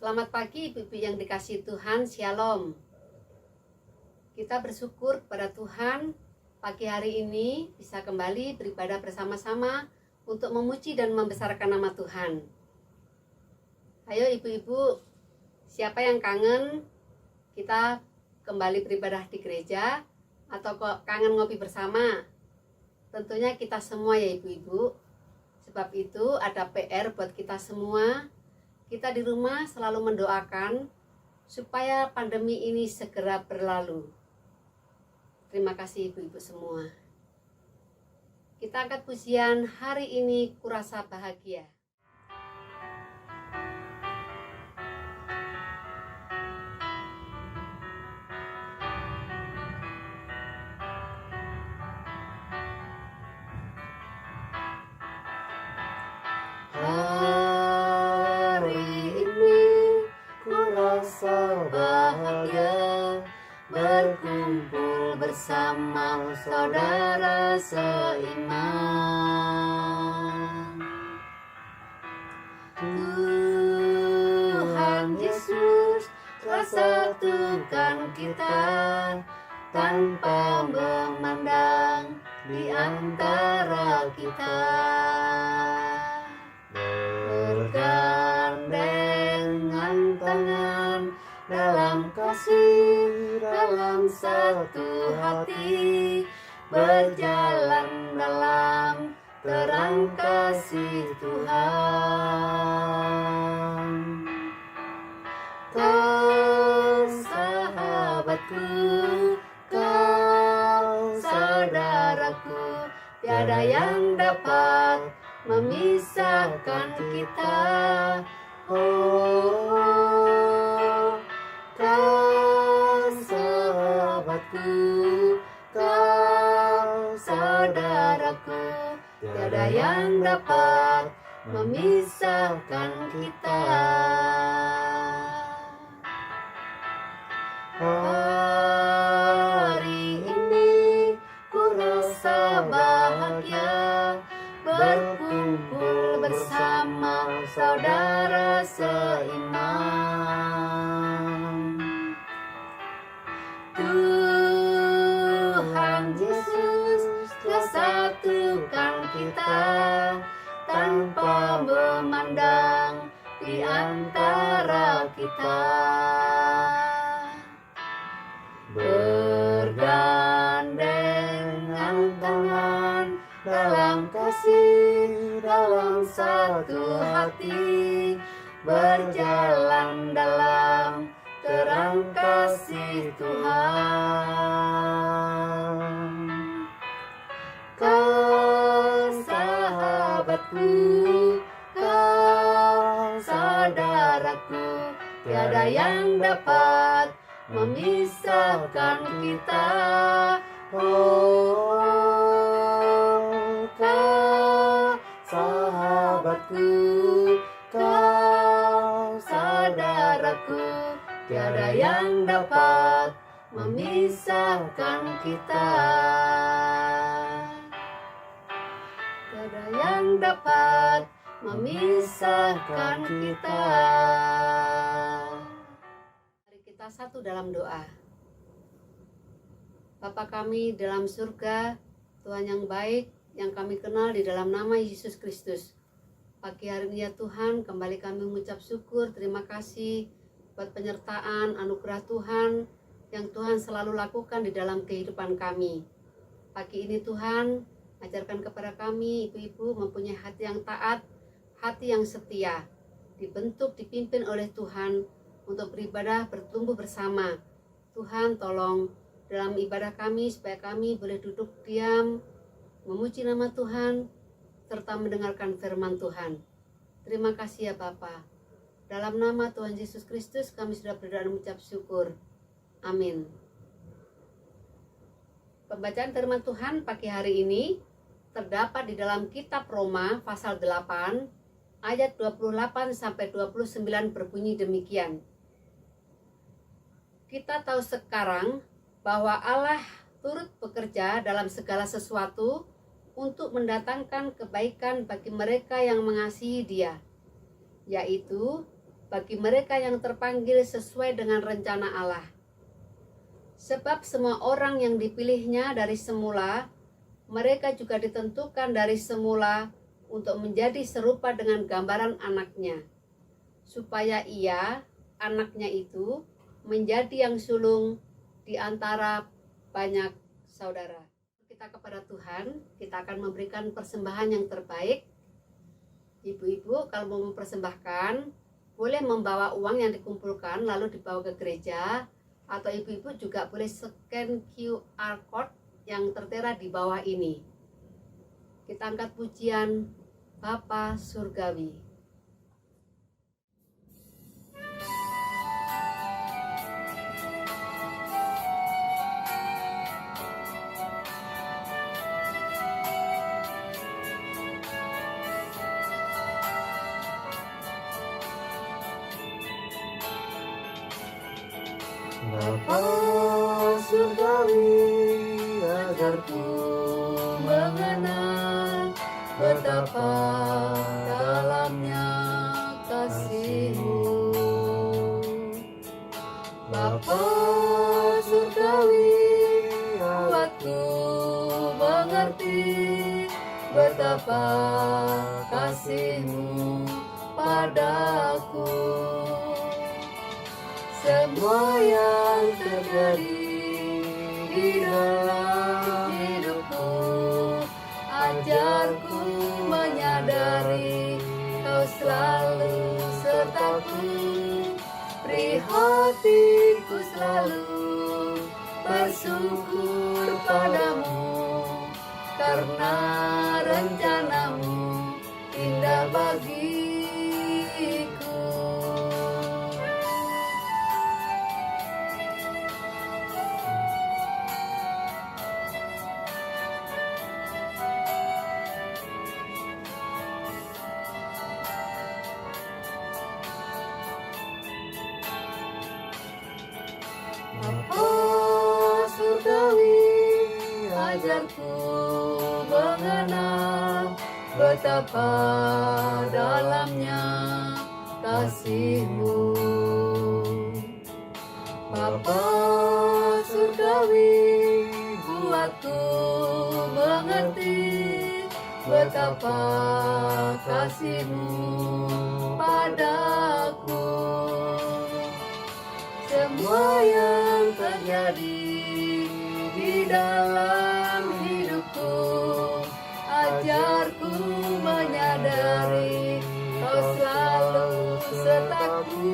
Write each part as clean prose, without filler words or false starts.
Selamat pagi Ibu-ibu yang dikasihi Tuhan, Shalom. Kita bersyukur kepada Tuhan pagi hari ini bisa kembali beribadah bersama-sama untuk memuji dan membesarkan nama Tuhan. Ayo Ibu-ibu, siapa yang kangen kita kembali beribadah di gereja atau kok kangen ngopi bersama? Tentunya kita semua ya Ibu-ibu. Sebab itu ada PR buat kita semua. Kita di rumah selalu mendoakan supaya pandemi ini segera berlalu. Terima kasih ibu-ibu semua. Kita angkat pujian hari ini kurasa bahagia. Berkumpul bersama saudara seiman. Tuhan Yesus telah satukan kita tanpa memandang di antara kita. Bergandengan tangan dalam kasih, dalam satu hati, berjalan dalam terang kasih Tuhan. Kau sahabatku, kau saudaraku, tiada yang dapat memisahkan kita. Oh, kau sahabatku, kau saudaraku, tiada yang dapat memisahkan kita. Hari ini ku rasa bahagia berkumpul bersama saudara seiman. Tuhan Yesus telah satukan kita tanpa memandang di antara kita. Bergandengan tangan dalam kasih, dalam satu hati, berjalan dalam terang kasih Tuhan. Kau sahabatku, kau saudaraku, tiada yang dapat memisahkan kita. Oh, kau sahabatku, kau saudaraku, tiada yang dapat memisahkan kita. Tiada yang dapat memisahkan kita. Mari kita satu dalam doa. Bapa kami dalam surga, Tuhan yang baik, yang kami kenal di dalam nama Yesus Kristus. Pagi hari ini ya Tuhan, kembali kami mengucap syukur, terima kasih buat penyertaan, anugerah Tuhan yang Tuhan selalu lakukan di dalam kehidupan kami. Pagi ini Tuhan, ajarkan kepada kami, ibu-ibu mempunyai hati yang taat, hati yang setia, dibentuk, dipimpin oleh Tuhan untuk beribadah, bertumbuh bersama. Tuhan tolong dalam ibadah kami supaya kami boleh duduk diam, memuji nama Tuhan, serta mendengarkan firman Tuhan. Terima kasih ya Bapa. Dalam nama Tuhan Yesus Kristus kami sudah berdoa dan mengucap syukur. Amin. Pembacaan firman Tuhan pagi hari ini terdapat di dalam kitab Roma pasal 8 ayat 28 sampai 29 berbunyi demikian. Kita tahu sekarang bahwa Allah turut bekerja dalam segala sesuatu untuk mendatangkan kebaikan bagi mereka yang mengasihi Dia, yaitu bagi mereka yang terpanggil sesuai dengan rencana Allah. Sebab semua orang yang dipilihnya dari semula, mereka juga ditentukan dari semula untuk menjadi serupa dengan gambaran anaknya, supaya ia, anaknya itu, menjadi yang sulung di antara banyak saudara. Kita kepada Tuhan, kita akan memberikan persembahan yang terbaik. Ibu-ibu kalau mau mempersembahkan, boleh membawa uang yang dikumpulkan lalu dibawa ke gereja, atau ibu-ibu juga boleh scan QR code yang tertera di bawah ini. Kita angkat pujian Bapa Surgawi. Bapa surgawi, ajar ku mengenal betapa dalamnya kasih-Mu. Bapa surgawi, buatku mengerti betapa kasih-Mu padaku. Semua yang terjadi di dalam hidupku, ajarku menyadari Kau selalu sertaku. Beri hatiku selalu bersyukur padamu, karena rencana-Mu indah bagiku. Bapa surgawi, ajarku mengenal betapa dalamnya kasih-Mu. Bapa surgawi, buatku mengerti betapa kasih-Mu padaku. Semua yang terjadi di dalam hidupku, ajarku menyadari Kau selalu sertaku.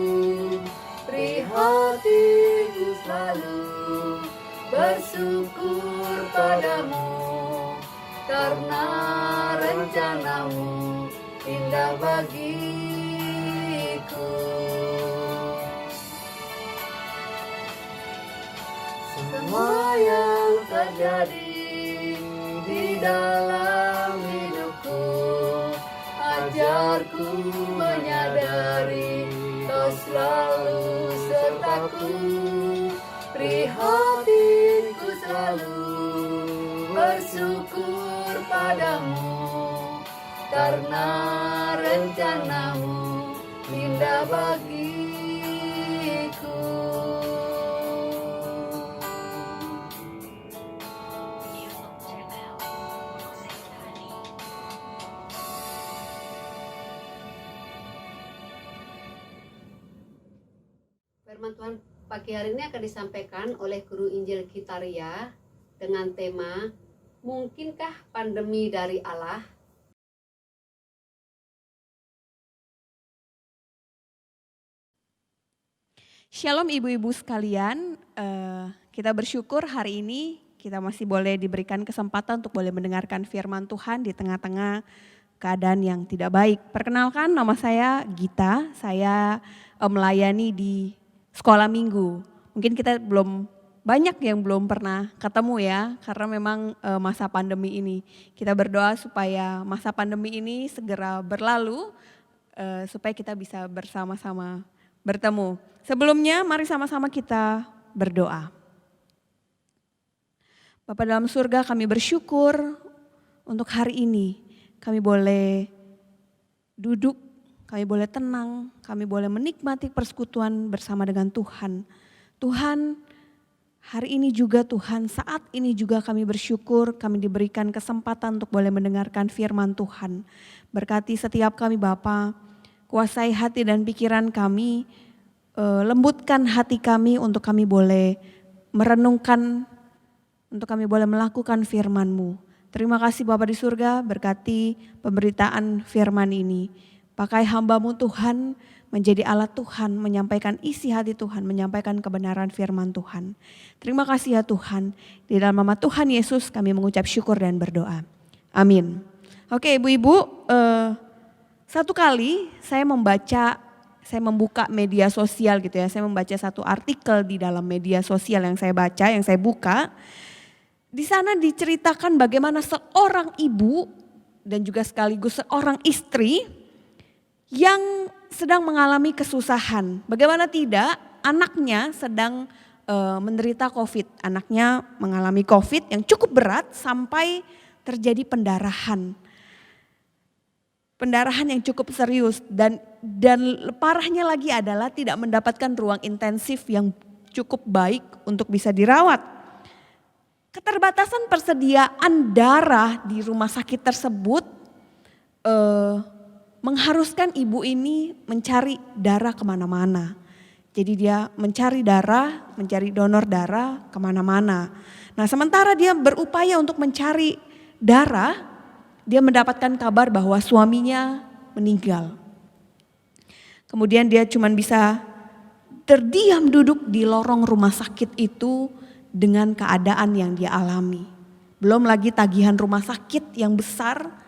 Beri hatiku selalu bersyukur padamu, karena rencana-Mu indah bagiku. Semua yang terjadi di dalam hidupku, ajarku menyadari Kau selalu sertaku. Beri hatiku selalu bersyukur padamu, karena rencana-Mu indah bagiku. Firman Tuhan pagi hari ini akan disampaikan oleh Guru Injil Gitaria dengan tema Mungkinkah Pandemi dari Allah? Shalom ibu-ibu sekalian, kita bersyukur hari ini kita masih boleh diberikan kesempatan untuk boleh mendengarkan firman Tuhan di tengah-tengah keadaan yang tidak baik. Perkenalkan, nama saya Gita, saya melayani di sekolah minggu. Mungkin kita banyak yang belum pernah ketemu ya, karena memang masa pandemi ini. Kita berdoa supaya masa pandemi ini segera berlalu, supaya kita bisa bersama-sama bertemu. Sebelumnya mari sama-sama kita berdoa. Bapa dalam surga, kami bersyukur untuk hari ini kami boleh duduk kami boleh tenang, kami boleh menikmati persekutuan bersama dengan Tuhan. Tuhan, hari ini juga Tuhan, saat ini juga kami bersyukur kami diberikan kesempatan untuk boleh mendengarkan firman Tuhan. Berkati setiap kami Bapa, kuasai hati dan pikiran kami, lembutkan hati kami untuk kami boleh merenungkan, untuk kami boleh melakukan firman-Mu. Terima kasih Bapa di surga, berkati pemberitaan firman ini. Pakai hamba-Mu Tuhan menjadi alat Tuhan, menyampaikan isi hati Tuhan, menyampaikan kebenaran firman Tuhan. Terima kasih ya Tuhan, di dalam nama Tuhan Yesus kami mengucap syukur dan berdoa. Amin. Oke ibu-ibu, satu kali saya membuka media sosial gitu ya, saya membaca satu artikel di dalam media sosial yang saya baca, yang saya buka. Di sana diceritakan bagaimana seorang ibu dan juga sekaligus seorang istri yang sedang mengalami kesusahan. Bagaimana tidak, anaknya sedang menderita COVID. Anaknya mengalami COVID yang cukup berat sampai terjadi pendarahan. Pendarahan yang cukup serius dan parahnya lagi adalah tidak mendapatkan ruang intensif yang cukup baik untuk bisa dirawat. Keterbatasan persediaan darah di rumah sakit tersebut mengharuskan ibu ini mencari darah kemana-mana. Jadi dia mencari darah, mencari donor darah kemana-mana. Nah sementara dia berupaya untuk mencari darah, dia mendapatkan kabar bahwa suaminya meninggal. Kemudian dia cuma bisa terdiam duduk di lorong rumah sakit itu dengan keadaan yang dia alami. Belum lagi tagihan rumah sakit yang besar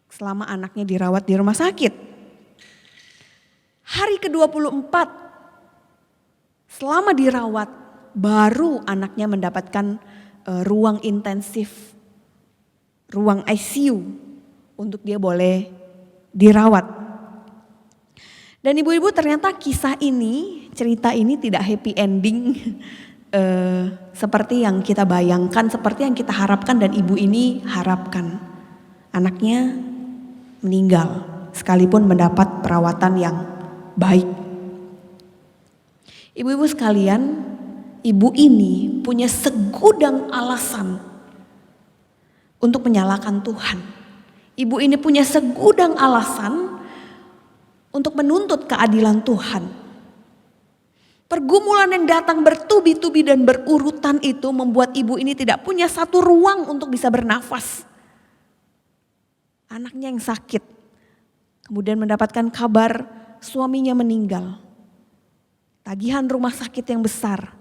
selama anaknya dirawat di rumah sakit. Hari ke-24 selama dirawat baru anaknya mendapatkan ruang intensif, ruang ICU untuk dia boleh dirawat. Dan ibu-ibu ternyata kisah ini, cerita ini tidak happy ending seperti yang kita bayangkan, seperti yang kita harapkan dan ibu ini harapkan. Anaknya meninggal sekalipun mendapat perawatan yang baik. Ibu-ibu sekalian, ibu ini punya segudang alasan untuk menyalahkan Tuhan. Ibu ini punya segudang alasan untuk menuntut keadilan Tuhan. Pergumulan yang datang bertubi-tubi dan berurutan itu membuat ibu ini tidak punya satu ruang untuk bisa bernafas. Anaknya yang sakit, kemudian mendapatkan kabar suaminya meninggal. Tagihan rumah sakit yang besar,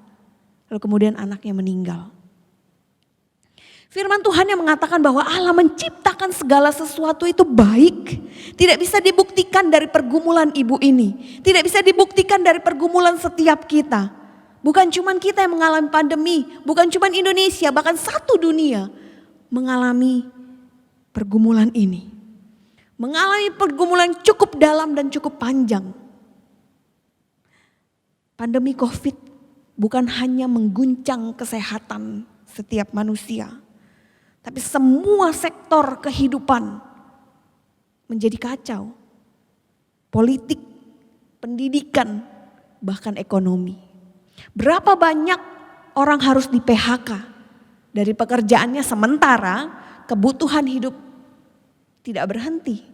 lalu kemudian anaknya meninggal. Firman Tuhan yang mengatakan bahwa Allah menciptakan segala sesuatu itu baik. Tidak bisa dibuktikan dari pergumulan ibu ini. Tidak bisa dibuktikan dari pergumulan setiap kita. Bukan cuma kita yang mengalami pandemi, bukan cuma Indonesia, bahkan satu dunia mengalami pergumulan ini. Mengalami pergumulan cukup dalam dan cukup panjang. Pandemi COVID bukan hanya mengguncang kesehatan setiap manusia, tapi semua sektor kehidupan menjadi kacau. Politik, pendidikan, bahkan ekonomi. Berapa banyak orang harus di PHK dari pekerjaannya sementara kebutuhan hidup tidak berhenti.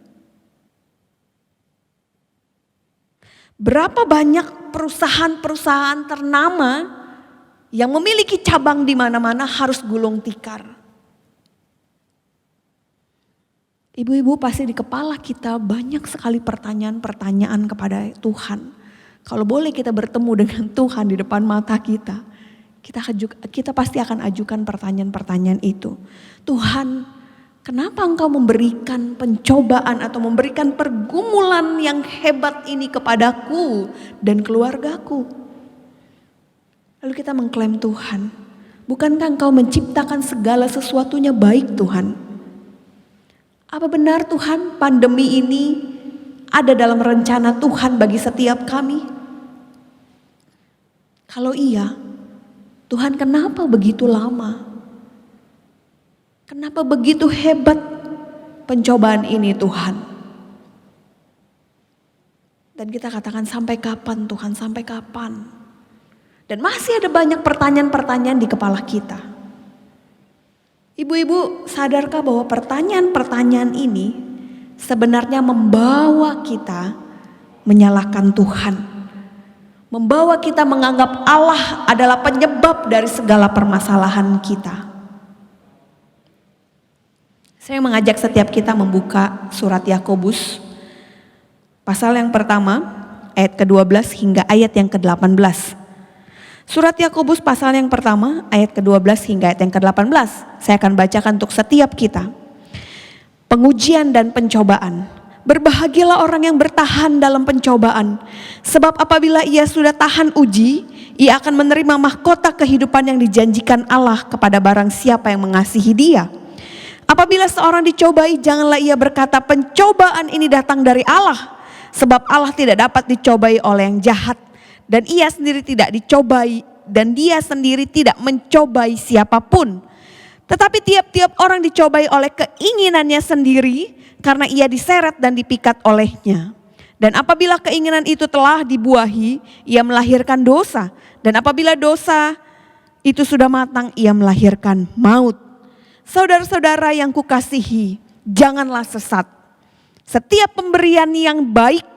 Berapa banyak perusahaan-perusahaan ternama yang memiliki cabang di mana-mana harus gulung tikar. Ibu-ibu pasti di kepala kita banyak sekali pertanyaan-pertanyaan kepada Tuhan. Kalau boleh kita bertemu dengan Tuhan di depan mata kita, kita pasti akan ajukan pertanyaan-pertanyaan itu. Tuhan, kenapa Engkau memberikan pencobaan atau memberikan pergumulan yang hebat ini kepadaku dan keluargaku? Lalu kita mengklaim Tuhan, bukankah Engkau menciptakan segala sesuatunya baik Tuhan? Apa benar Tuhan pandemi ini ada dalam rencana Tuhan bagi setiap kami? Kalau iya, Tuhan kenapa begitu lama? Kenapa begitu hebat pencobaan ini Tuhan? Dan kita katakan, sampai kapan Tuhan, sampai kapan? Dan masih ada banyak pertanyaan-pertanyaan di kepala kita. Ibu-ibu, sadarkah bahwa pertanyaan-pertanyaan ini sebenarnya membawa kita menyalahkan Tuhan? Membawa kita menganggap Allah adalah penyebab dari segala permasalahan kita. Saya mengajak setiap kita membuka surat Yakobus pasal yang pertama ayat ke-12 hingga ayat yang ke-18. Surat Yakobus pasal yang pertama ayat ke-12 hingga ayat yang ke-18. Saya akan bacakan untuk setiap kita. Pengujian dan pencobaan. Berbahagialah orang yang bertahan dalam pencobaan. Sebab apabila ia sudah tahan uji, ia akan menerima mahkota kehidupan yang dijanjikan Allah kepada barang siapa yang mengasihi dia. Apabila seorang dicobai, janganlah ia berkata, pencobaan ini datang dari Allah. Sebab Allah tidak dapat dicobai oleh yang jahat. Dan ia sendiri tidak dicobai, dan dia sendiri tidak mencobai siapapun. Tetapi tiap-tiap orang dicobai oleh keinginannya sendiri, karena ia diseret dan dipikat olehnya. Dan apabila keinginan itu telah dibuahi, ia melahirkan dosa. Dan apabila dosa itu sudah matang, ia melahirkan maut. Saudara-saudara yang kukasihi, janganlah sesat. Setiap pemberian yang baik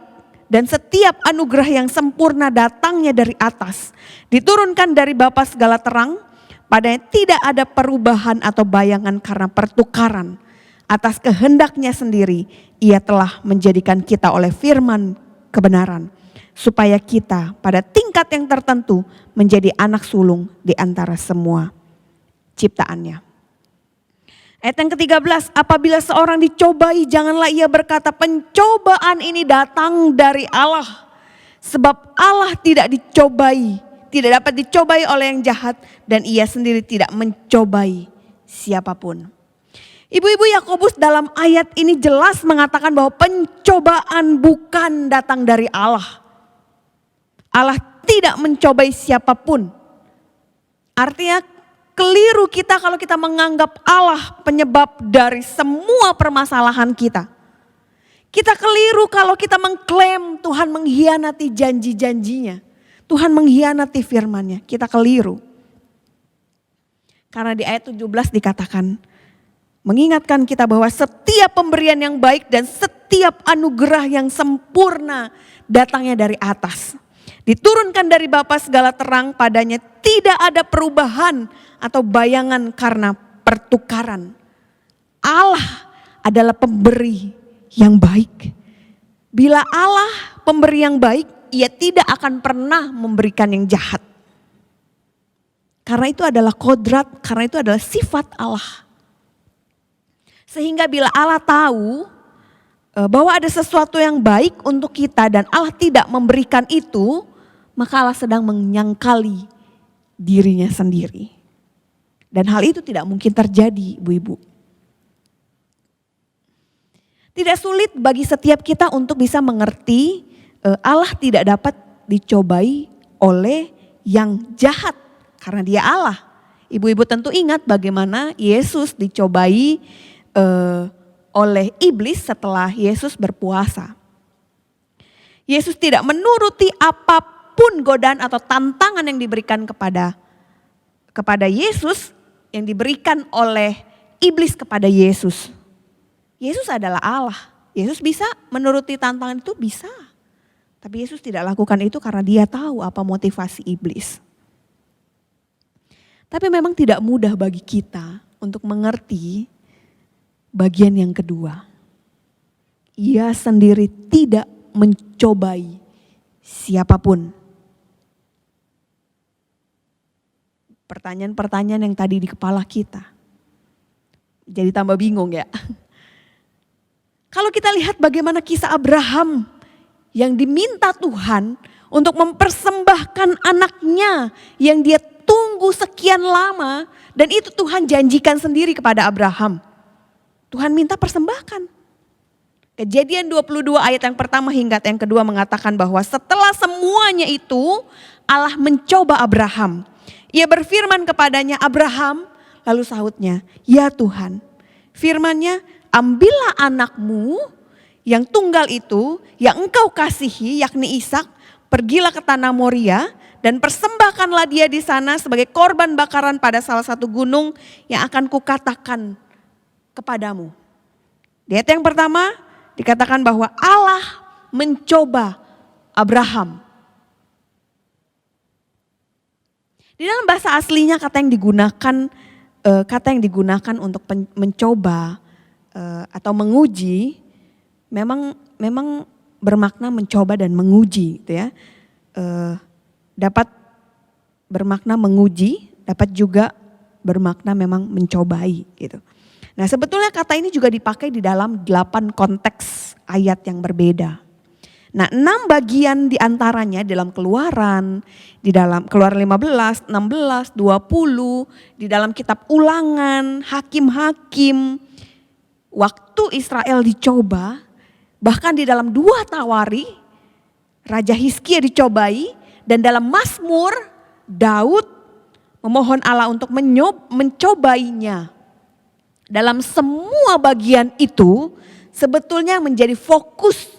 dan setiap anugerah yang sempurna datangnya dari atas, diturunkan dari Bapa segala terang, padanya tidak ada perubahan atau bayangan karena pertukaran. Atas kehendaknya sendiri, ia telah menjadikan kita oleh firman kebenaran, supaya kita pada tingkat yang tertentu menjadi anak sulung di antara semua ciptaannya. Ayat yang ke-13, apabila seorang dicobai, janganlah ia berkata, pencobaan ini datang dari Allah. Sebab Allah tidak dicobai, tidak dapat dicobai oleh yang jahat, dan ia sendiri tidak mencobai siapapun. Ibu-ibu, Yakobus dalam ayat ini jelas mengatakan bahwa pencobaan bukan datang dari Allah. Allah tidak mencobai siapapun. Artinya keliru kita kalau kita menganggap Allah penyebab dari semua permasalahan kita. Kita keliru kalau kita mengklaim Tuhan mengkhianati janji-janjinya. Tuhan mengkhianati firman-Nya. Kita keliru. Karena di ayat 17 dikatakan, mengingatkan kita bahwa setiap pemberian yang baik dan setiap anugerah yang sempurna datangnya dari atas. Diturunkan dari Bapa segala terang, padanya tidak ada perubahan atau bayangan karena pertukaran. Allah adalah pemberi yang baik. Bila Allah pemberi yang baik, ia tidak akan pernah memberikan yang jahat. Karena itu adalah kodrat, karena itu adalah sifat Allah. Sehingga bila Allah tahu bahwa ada sesuatu yang baik untuk kita dan Allah tidak memberikan itu, maka Allah sedang menyangkali dirinya sendiri. Dan hal itu tidak mungkin terjadi, ibu-ibu. Tidak sulit bagi setiap kita untuk bisa mengerti Allah tidak dapat dicobai oleh yang jahat karena dia Allah. Ibu-ibu tentu ingat bagaimana Yesus dicobai oleh iblis setelah Yesus berpuasa. Yesus tidak menuruti apapun godaan atau tantangan yang diberikan kepada Yesus, yang diberikan oleh iblis kepada Yesus. Yesus adalah Allah. Yesus bisa menuruti tantangan itu, bisa. Tapi Yesus tidak lakukan itu karena dia tahu apa motivasi iblis. Tapi memang tidak mudah bagi kita untuk mengerti bagian yang kedua. Ia sendiri tidak mencobai siapapun. Pertanyaan-pertanyaan yang tadi di kepala kita. Jadi tambah bingung ya. Kalau kita lihat bagaimana kisah Abraham yang diminta Tuhan untuk mempersembahkan anaknya yang dia tunggu sekian lama, dan itu Tuhan janjikan sendiri kepada Abraham. Tuhan minta persembahkan. Kejadian 22 ayat yang pertama hingga yang kedua mengatakan bahwa setelah semuanya itu Allah mencoba Abraham. Ia berfirman kepadanya, Abraham, lalu sahutnya, ya Tuhan. Firman-Nya, ambillah anakmu yang tunggal itu yang engkau kasihi yakni Ishak, pergilah ke tanah Moria dan persembahkanlah dia di sana sebagai korban bakaran pada salah satu gunung yang akan kukatakan kepadamu. Di ayat yang pertama dikatakan bahwa Allah mencoba Abraham. Di dalam bahasa aslinya kata yang digunakan untuk mencoba atau menguji memang bermakna mencoba dan menguji, gitu ya. Dapat bermakna menguji, dapat juga bermakna memang mencobai, gitu. Nah, sebetulnya kata ini juga dipakai di dalam 8 konteks ayat yang berbeda. Nah, 6 bagian diantaranya dalam Keluaran, di dalam Keluaran 15, 16, 20, di dalam kitab Ulangan, Hakim-Hakim, waktu Israel dicoba, bahkan di dalam 2 Tawari, Raja Hizkia dicobai, dan dalam Mazmur, Daud memohon Allah untuk mencobainya. Dalam semua bagian itu sebetulnya menjadi fokus,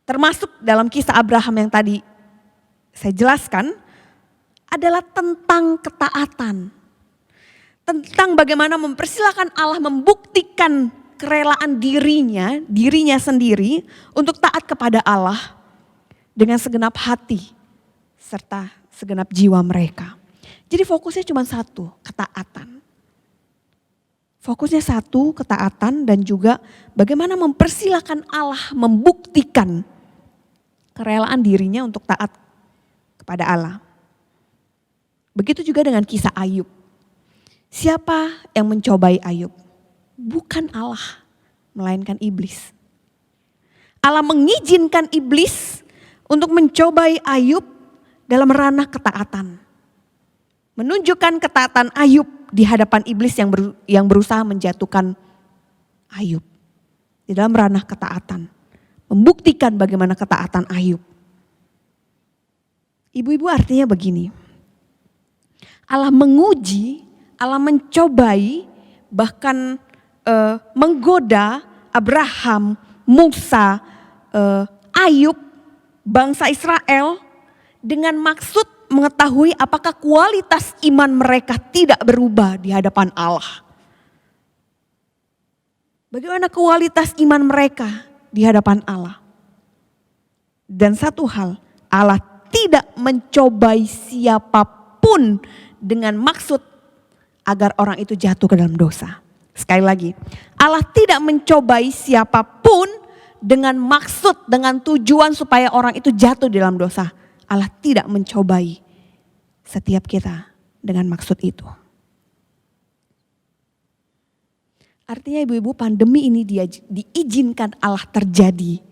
termasuk dalam kisah Abraham yang tadi saya jelaskan, adalah tentang ketaatan. Tentang bagaimana mempersilahkan Allah membuktikan kerelaan dirinya sendiri untuk taat kepada Allah dengan segenap hati serta segenap jiwa mereka. Jadi fokusnya cuma satu, ketaatan. Fokusnya satu, ketaatan, dan juga bagaimana mempersilahkan Allah membuktikan kerelaan dirinya untuk taat kepada Allah. Begitu juga dengan kisah Ayub. Siapa yang mencobai Ayub? Bukan Allah, melainkan iblis. Allah mengizinkan iblis untuk mencobai Ayub dalam ranah ketaatan. Menunjukkan ketaatan Ayub di hadapan iblis yang berusaha menjatuhkan Ayub. Di dalam ranah ketaatan. Membuktikan bagaimana ketaatan Ayub. Ibu-ibu, artinya begini. Allah menguji, Allah mencobai, bahkan menggoda Abraham, Musa, Ayub, bangsa Israel dengan maksud mengetahui apakah kualitas iman mereka tidak berubah di hadapan Allah. Bagaimana kualitas iman mereka di hadapan Allah. Dan satu hal, Allah tidak mencobai siapapun dengan maksud agar orang itu jatuh ke dalam dosa. Sekali lagi, Allah tidak mencobai siapapun dengan maksud, dengan tujuan supaya orang itu jatuh di dalam dosa. Allah tidak mencobai setiap kita dengan maksud itu. Artinya ibu-ibu, pandemi ini diizinkan Allah terjadi.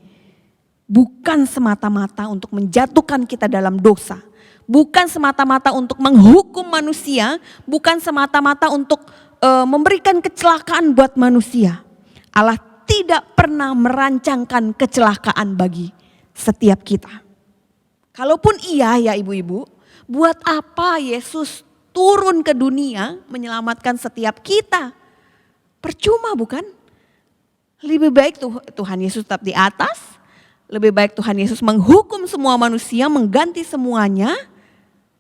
Bukan semata-mata untuk menjatuhkan kita dalam dosa. Bukan semata-mata untuk menghukum manusia. Bukan semata-mata untuk memberikan kecelakaan buat manusia. Allah tidak pernah merancangkan kecelakaan bagi setiap kita. Kalaupun iya ya ibu-ibu, buat apa Yesus turun ke dunia menyelamatkan setiap kita? Percuma bukan? Lebih baik Tuhan Yesus tetap di atas. Lebih baik Tuhan Yesus menghukum semua manusia, mengganti semuanya.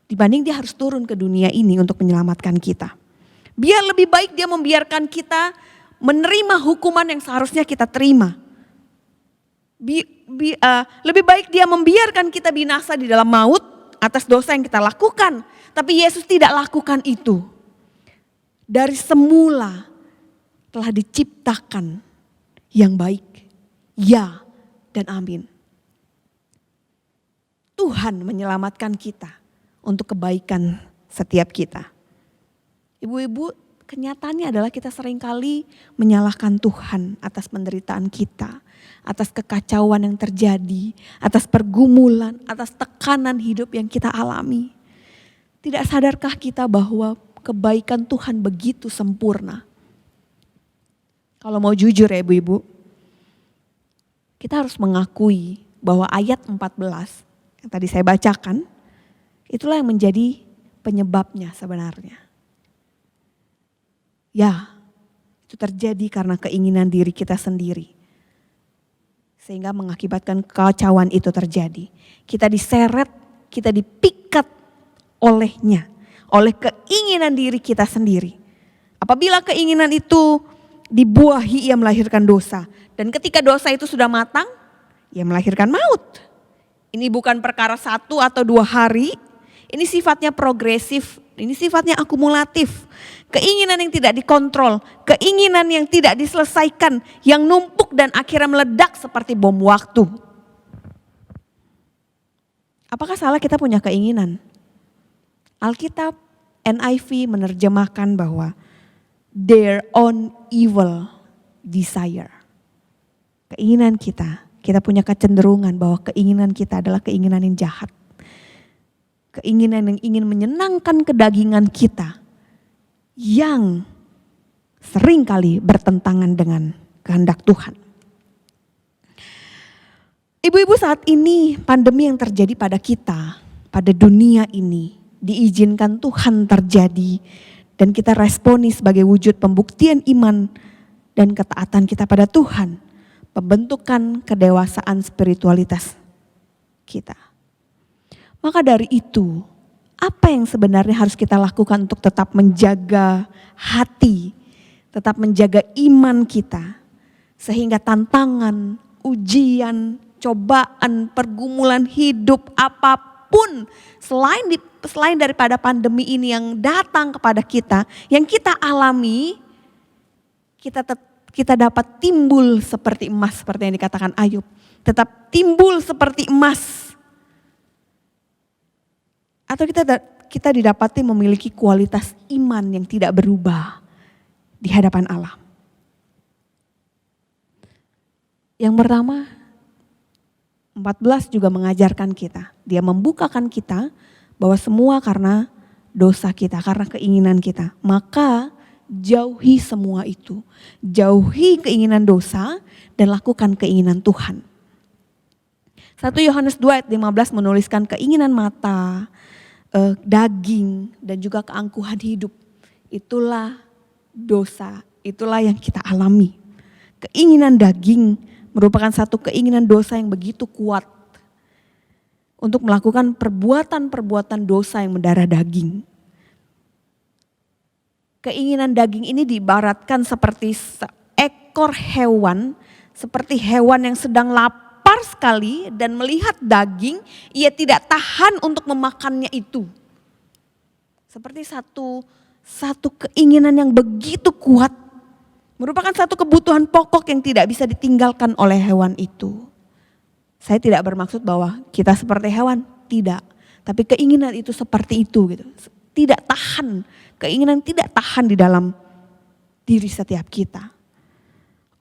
Dibanding dia harus turun ke dunia ini untuk menyelamatkan kita. Biar lebih baik dia membiarkan kita menerima hukuman yang seharusnya kita terima. Lebih baik dia membiarkan kita binasa di dalam maut atas dosa yang kita lakukan. Tapi Yesus tidak lakukan itu. Dari semula telah diciptakan yang baik. Ya dan amin. Tuhan menyelamatkan kita untuk kebaikan setiap kita. Ibu-ibu, kenyataannya adalah kita seringkali menyalahkan Tuhan atas penderitaan kita, atas kekacauan yang terjadi, atas pergumulan, atas tekanan hidup yang kita alami. Tidak sadarkah kita bahwa kebaikan Tuhan begitu sempurna? Kalau mau jujur ya ibu-ibu, kita harus mengakui bahwa ayat 14 yang tadi saya bacakan, itulah yang menjadi penyebabnya sebenarnya. Ya, itu terjadi karena keinginan diri kita sendiri. Sehingga mengakibatkan kekacauan itu terjadi. Kita diseret, kita dipikat olehnya, oleh keinginan diri kita sendiri. Apabila keinginan itu dibuahi, ia melahirkan dosa. Dan ketika dosa itu sudah matang, ia melahirkan maut. Ini bukan perkara 1 atau 2 hari, ini sifatnya progresif, ini sifatnya akumulatif. Keinginan yang tidak dikontrol, keinginan yang tidak diselesaikan, yang numpuk dan akhirnya meledak seperti bom waktu. Apakah salah kita punya keinginan? Alkitab NIV menerjemahkan bahwa their own evil desire. Keinginan kita punya kecenderungan bahwa keinginan kita adalah keinginan yang jahat. Keinginan yang ingin menyenangkan kedagingan kita yang seringkali bertentangan dengan kehendak Tuhan. Ibu-ibu, saat ini pandemi yang terjadi pada kita, pada dunia ini, diizinkan Tuhan terjadi dan kita responi sebagai wujud pembuktian iman dan ketaatan kita pada Tuhan, pembentukan kedewasaan spiritualitas kita. Maka dari itu, apa yang sebenarnya harus kita lakukan untuk tetap menjaga hati, tetap menjaga iman kita, sehingga tantangan, ujian, cobaan, pergumulan hidup apapun selain daripada pandemi ini yang datang kepada kita, yang kita alami, kita dapat timbul seperti emas, seperti yang dikatakan Ayub, tetap timbul seperti emas. Atau kita didapati memiliki kualitas iman yang tidak berubah di hadapan Allah. Yang pertama, 14 juga mengajarkan kita. Dia membukakan kita bahwa semua karena dosa kita, karena keinginan kita. Maka jauhi semua itu. Jauhi keinginan dosa dan lakukan keinginan Tuhan. 1 Yohanes 2 ayat 15 menuliskan keinginan mata, daging dan juga keangkuhan hidup. Itulah dosa, itulah yang kita alami. Keinginan daging merupakan satu keinginan dosa yang begitu kuat untuk melakukan perbuatan-perbuatan dosa yang mendarah daging. Keinginan daging ini diibaratkan seperti seekor hewan, seperti hewan yang sedang lapar sekali dan melihat daging, ia tidak tahan untuk memakannya itu. Seperti satu keinginan yang begitu kuat, merupakan satu kebutuhan pokok yang tidak bisa ditinggalkan oleh hewan itu. Saya tidak bermaksud bahwa kita seperti hewan, tidak. Tapi keinginan itu seperti itu gitu. Tidak tahan, keinginan tidak tahan di dalam diri setiap kita.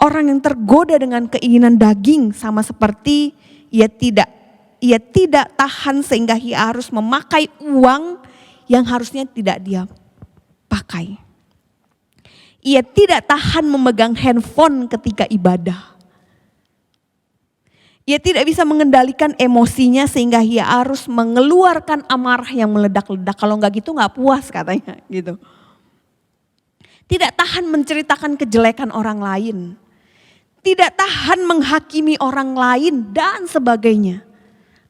Orang yang tergoda dengan keinginan daging sama seperti ia tidak tahan sehingga ia harus memakai uang yang harusnya tidak dia pakai. Ia tidak tahan memegang handphone ketika ibadah. Ia tidak bisa mengendalikan emosinya sehingga ia harus mengeluarkan amarah yang meledak-ledak. Kalau enggak gitu enggak puas katanya gitu. Tidak tahan menceritakan kejelekan orang lain. Tidak tahan menghakimi orang lain dan sebagainya.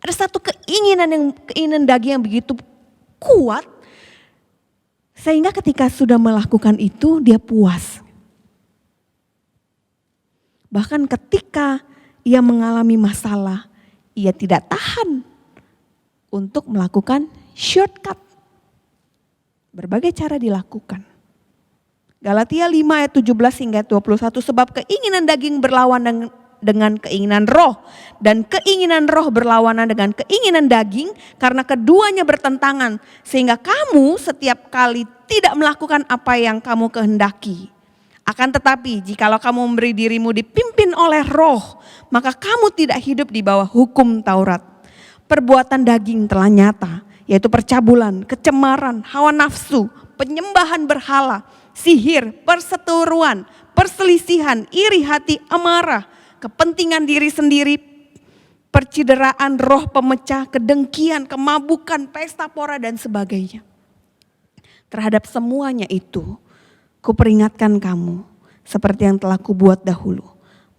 Ada satu keinginan daging yang begitu kuat sehingga ketika sudah melakukan itu dia puas. Bahkan ketika ia mengalami masalah, ia tidak tahan untuk melakukan shortcut. Berbagai cara dilakukan. Galatia 5 ayat 17 hingga 21, sebab keinginan daging berlawanan dengan keinginan roh dan keinginan roh berlawanan dengan keinginan daging karena keduanya bertentangan sehingga kamu setiap kali tidak melakukan apa yang kamu kehendaki. Akan tetapi jikalau kamu memberi dirimu dipimpin oleh roh, maka kamu tidak hidup di bawah hukum Taurat. Perbuatan daging telah nyata, yaitu percabulan, kecemaran, hawa nafsu, penyembahan berhala, sihir, perseteruan, perselisihan, iri hati, amarah, kepentingan diri sendiri, percideraan, roh pemecah, kedengkian, kemabukan, pesta pora dan sebagainya. Terhadap semuanya itu, kuperingatkan kamu seperti yang telah kubuat dahulu,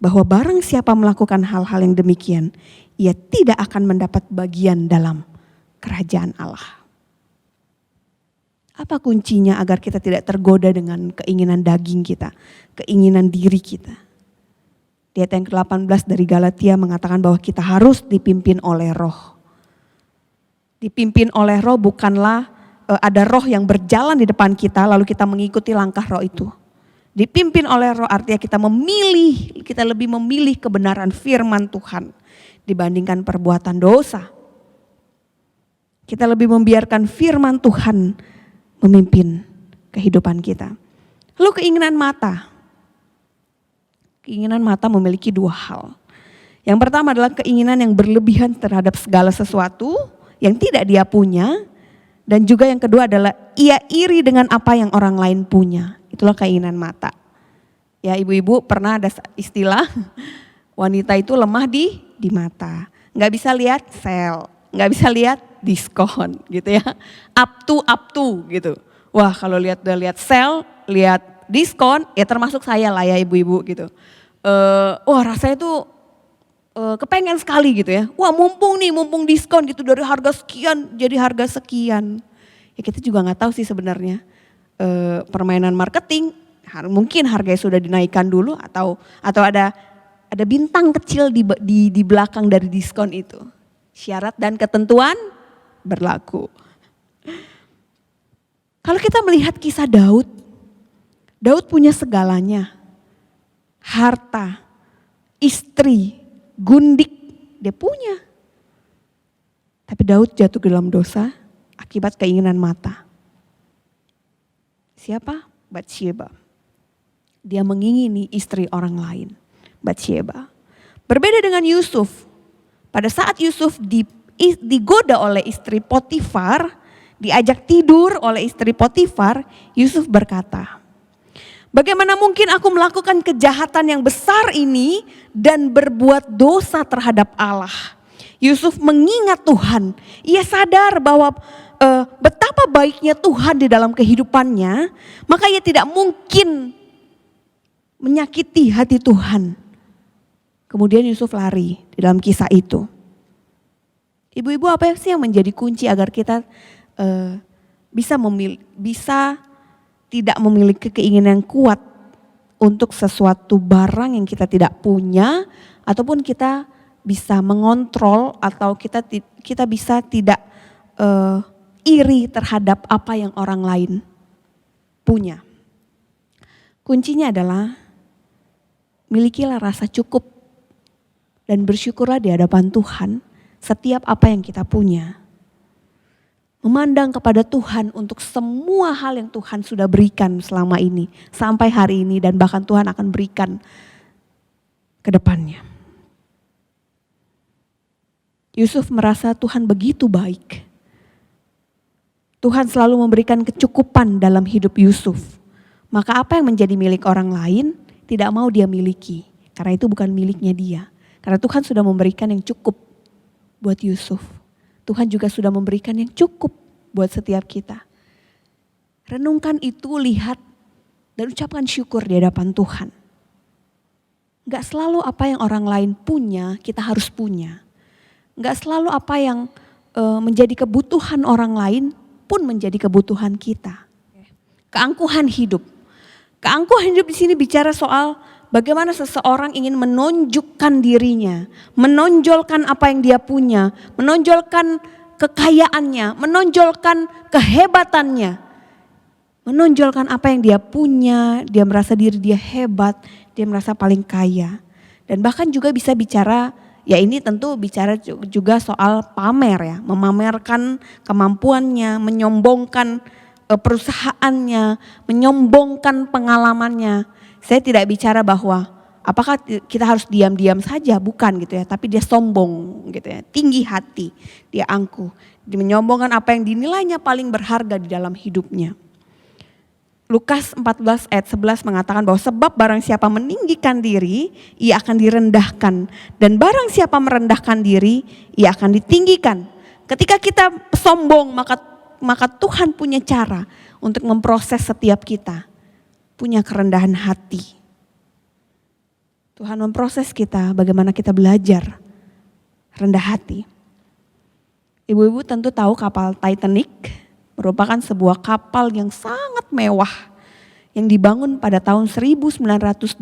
bahwa barang siapa melakukan hal-hal yang demikian, ia tidak akan mendapat bagian dalam kerajaan Allah. Apa kuncinya agar kita tidak tergoda dengan keinginan daging kita, keinginan diri kita? Di ayat yang ke-18 dari Galatia mengatakan bahwa kita harus dipimpin oleh Roh. Dipimpin oleh Roh bukanlah ada roh yang berjalan di depan kita lalu kita mengikuti langkah roh itu. Dipimpin oleh Roh artinya kita lebih memilih kebenaran firman Tuhan dibandingkan perbuatan dosa. Kita lebih membiarkan firman Tuhan memimpin kehidupan kita. Lalu keinginan mata. Keinginan mata memiliki dua hal. Yang pertama adalah keinginan yang berlebihan terhadap segala sesuatu yang tidak dia punya. Dan juga yang kedua adalah ia iri dengan apa yang orang lain punya. Itulah keinginan mata. Ya ibu-ibu pernah ada istilah wanita itu lemah di mata. Nggak bisa lihat sale, nggak bisa lihat diskon gitu ya. Up to gitu. Wah kalau udah lihat sale, lihat diskon ya termasuk saya lah ya ibu-ibu gitu. Wah rasanya tuh kepengen sekali gitu ya. Wah mumpung diskon gitu dari harga sekian jadi harga sekian. Ya kita juga nggak tahu sih sebenarnya permainan marketing. Mungkin harganya sudah dinaikkan dulu atau ada bintang kecil di belakang dari diskon itu. Syarat dan ketentuan berlaku. Kalau kita melihat kisah Daud punya segalanya. Harta, istri, gundik, dia punya. Tapi Daud jatuh ke dalam dosa akibat keinginan mata. Siapa? Batsyeba. Dia mengingini istri orang lain. Batsyeba. Berbeda dengan Yusuf. Pada saat Yusuf digoda oleh istri Potifar, diajak tidur oleh istri Potifar, Yusuf berkata, bagaimana mungkin aku melakukan kejahatan yang besar ini dan berbuat dosa terhadap Allah? Yusuf mengingat Tuhan. Ia sadar bahwa betapa baiknya Tuhan di dalam kehidupannya. Maka ia tidak mungkin menyakiti hati Tuhan. Kemudian Yusuf lari di dalam kisah itu. Ibu-ibu apa sih yang menjadi kunci agar kita bisa tidak memiliki keinginan kuat untuk sesuatu barang yang kita tidak punya ataupun kita bisa mengontrol atau kita bisa tidak iri terhadap apa yang orang lain punya. Kuncinya adalah milikilah rasa cukup dan bersyukurlah di hadapan Tuhan setiap apa yang kita punya. Memandang kepada Tuhan untuk semua hal yang Tuhan sudah berikan selama ini. Sampai hari ini dan bahkan Tuhan akan berikan ke depannya. Yusuf merasa Tuhan begitu baik. Tuhan selalu memberikan kecukupan dalam hidup Yusuf. Maka apa yang menjadi milik orang lain tidak mau dia miliki. Karena itu bukan miliknya dia. Karena Tuhan sudah memberikan yang cukup buat Yusuf. Tuhan juga sudah memberikan yang cukup buat setiap kita. Renungkan itu, lihat dan ucapkan syukur di hadapan Tuhan. Gak selalu apa yang orang lain punya kita harus punya. Gak selalu apa yang menjadi kebutuhan orang lain pun menjadi kebutuhan kita. Keangkuhan hidup. Keangkuhan hidup di sini bicara soal bagaimana seseorang ingin menonjolkan dirinya, menonjolkan apa yang dia punya, menonjolkan kekayaannya, menonjolkan kehebatannya, menonjolkan apa yang dia punya, dia merasa diri dia hebat, dia merasa paling kaya. Dan bahkan juga bisa bicara, ya ini tentu bicara juga soal pamer ya, memamerkan kemampuannya, menyombongkan perusahaannya, menyombongkan pengalamannya. Saya tidak bicara bahwa apakah kita harus diam-diam saja, bukan gitu ya. Tapi dia sombong gitu ya, tinggi hati, dia angkuh. Dia menyombongkan apa yang dinilainya paling berharga di dalam hidupnya. Lukas 14 ayat 11 mengatakan bahwa sebab barang siapa meninggikan diri, ia akan direndahkan. Dan barang siapa merendahkan diri, ia akan ditinggikan. Ketika kita sombong, maka Tuhan punya cara untuk memproses setiap kita. Punya kerendahan hati. Tuhan memproses kita bagaimana kita belajar rendah hati. Ibu-ibu tentu tahu kapal Titanic merupakan sebuah kapal yang sangat mewah yang dibangun pada tahun 1912.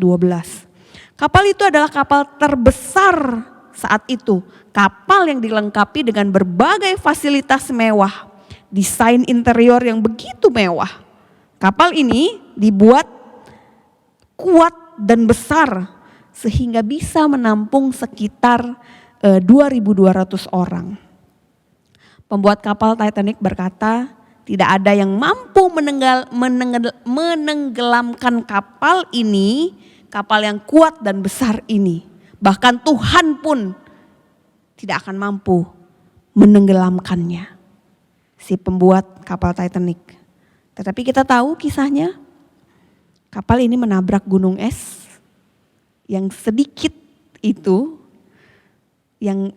Kapal itu adalah kapal terbesar saat itu. Kapal yang dilengkapi dengan berbagai fasilitas mewah, desain interior yang begitu mewah. Kapal ini dibuat kuat dan besar sehingga bisa menampung sekitar 2.200 orang. Pembuat kapal Titanic berkata, tidak ada yang mampu menenggelamkan kapal ini, kapal yang kuat dan besar ini. Bahkan Tuhan pun tidak akan mampu menenggelamkannya. Si pembuat kapal Titanic. Tetapi kita tahu kisahnya, kapal ini menabrak gunung es yang sedikit itu, yang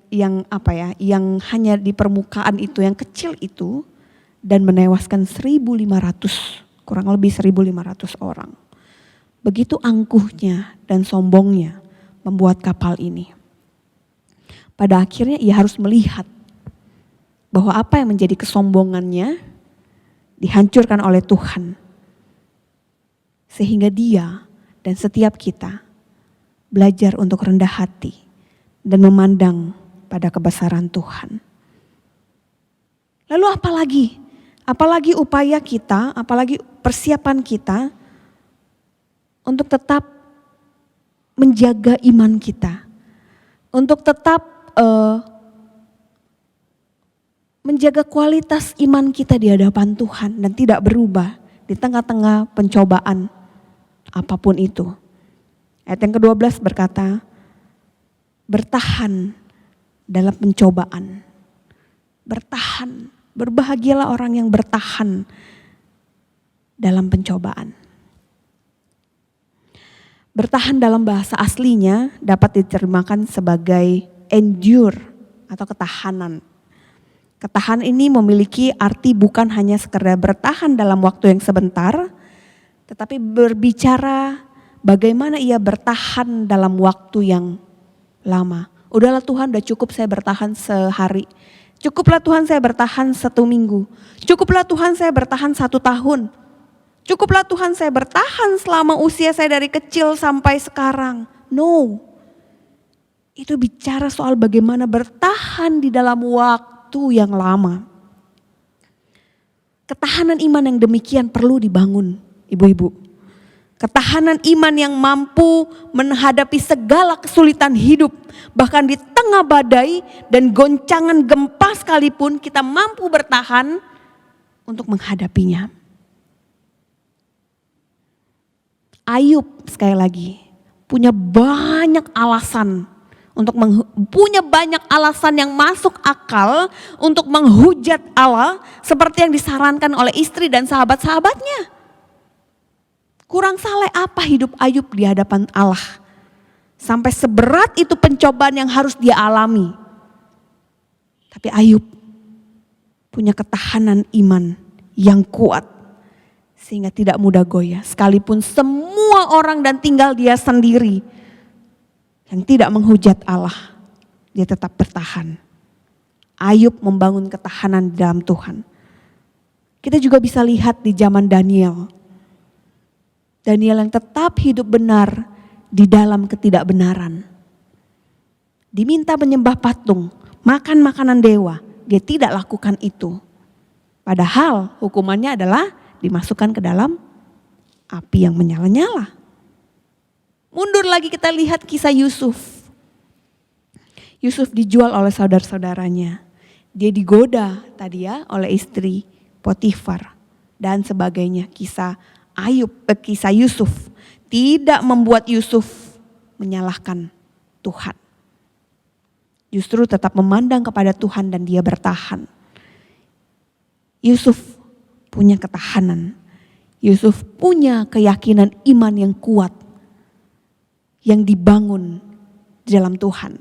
hanya di permukaan itu, yang kecil itu, dan menewaskan 1.500, kurang lebih 1.500 orang. Begitu angkuhnya dan sombongnya membuat kapal ini. Pada akhirnya ia harus melihat bahwa apa yang menjadi kesombongannya dihancurkan oleh Tuhan. Sehingga dia dan setiap kita belajar untuk rendah hati dan memandang pada kebesaran Tuhan. Lalu apalagi upaya kita, apalagi persiapan kita untuk tetap menjaga iman kita, untuk tetap menjaga kualitas iman kita di hadapan Tuhan dan tidak berubah di tengah-tengah pencobaan apapun itu. Ayat yang ke-12 berkata, bertahan dalam pencobaan. Bertahan, berbahagialah orang yang bertahan dalam pencobaan. Bertahan dalam bahasa aslinya dapat diterjemahkan sebagai endure atau ketahanan. Ketahanan ini memiliki arti bukan hanya sekedar bertahan dalam waktu yang sebentar, tetapi berbicara bagaimana ia bertahan dalam waktu yang lama. Udahlah Tuhan, udah cukup saya bertahan sehari. Cukuplah Tuhan saya bertahan 1 minggu. Cukuplah Tuhan saya bertahan 1 tahun. Cukuplah Tuhan saya bertahan selama usia saya dari kecil sampai sekarang. No. Itu bicara soal bagaimana bertahan di dalam waktu yang lama. Ketahanan iman yang demikian perlu dibangun, ibu-ibu. Ketahanan iman yang mampu menghadapi segala kesulitan hidup. Bahkan di tengah badai dan goncangan gempa sekalipun kita mampu bertahan untuk menghadapinya. Ayub sekali lagi punya banyak alasan yang masuk akal untuk menghujat Allah seperti yang disarankan oleh istri dan sahabat-sahabatnya. Kurang saleh apa hidup Ayub di hadapan Allah? Sampai seberat itu pencobaan yang harus dia alami. Tapi Ayub punya ketahanan iman yang kuat. Sehingga tidak mudah goyah. Sekalipun semua orang dan tinggal dia sendiri. Yang tidak menghujat Allah. Dia tetap bertahan. Ayub membangun ketahanan di dalam Tuhan. Kita juga bisa lihat di zaman Daniel. Daniel yang tetap hidup benar di dalam ketidakbenaran. Diminta menyembah patung, makan makanan dewa, dia tidak lakukan itu. Padahal hukumannya adalah dimasukkan ke dalam api yang menyala-nyala. Mundur lagi kita lihat kisah Yusuf. Yusuf dijual oleh saudara-saudaranya. Dia digoda tadi ya oleh istri Potifar dan sebagainya. Kisah Yusuf tidak membuat Yusuf menyalahkan Tuhan. Justru tetap memandang kepada Tuhan dan dia bertahan. Yusuf punya ketahanan. Yusuf punya keyakinan iman yang kuat. Yang dibangun di dalam Tuhan.